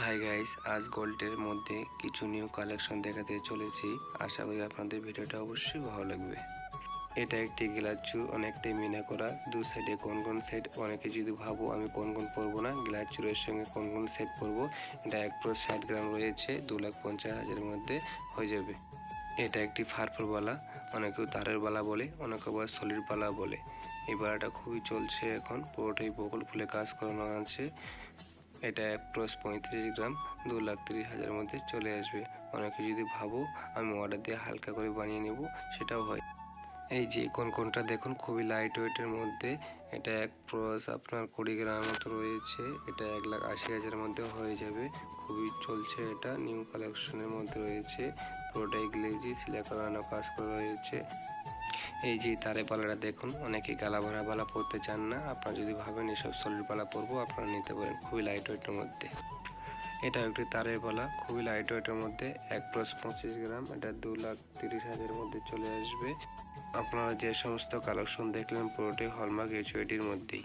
Hi guys, আজ গোল্ডের মধ্যে কিছু নিউ কালেকশন দেখাতে চলেছি। আশা করি আপনাদের ভিডিওটা অবশ্যই ভালো লাগবে। এটা একটি গ্লাস চুর, অনেকটাই মিনা করা। দু সাইডে কোন কোন সেট, অনেকে যদি ভাবো আমি কোন কোন পরবো না, গ্লাস চুরের সঙ্গে কোন কোন সেট পরবো। এটা 1 গ্রাম রয়েছে, 2,50,000 মধ্যে হয়ে যাবে। এটা একটি ফারফর বালা, অনেকেও তারের বালা বলে, অনেকে আবার সলিড বালা বলে। এই বালাটা খুবই চলছে এখন, পুরোটাই বকুল ফুলে কাজ করানো আছে। এটা 35 গ্রাম, 2,30,000 মধ্যে চলে আসবে। অনেকে যদি ভাবো আমি অর্ডার দিয়ে হালকা করে বানিয়ে নেব, সেটাও হয়। এই যে কোনটা দেখুন, খুবই লাইট ওয়েটের মধ্যে। এটা আপনার 20 গ্রাম মতো রয়েছে। এটা 1,80,000 মধ্যে হয়ে যাবে। খুবই চলছে, এটা নিউ কালেকশনের মধ্যে রয়েছে। পুরোটাই গ্লেজি সিলাই করানো কাজ করা রয়েছে। এই যে তারে পালাটা দেখুন, অনেকে গালা ভরা বালা পরতে চান না। আপনারা যদি ভাবেন এসব সলিড পালা পরবো, আপনারা নিতে পারেন, খুবই লাইট ওয়েটের মধ্যে। এটা একটি তারের পালা, খুবই লাইট ওয়েটের মধ্যে, 1+25 গ্রাম। এটা 2,30,000 মধ্যে চলে আসবে। আপনারা যে সমস্ত কালেকশন দেখলেন পুরোটাই হলমার্ক HUID মধ্যেই।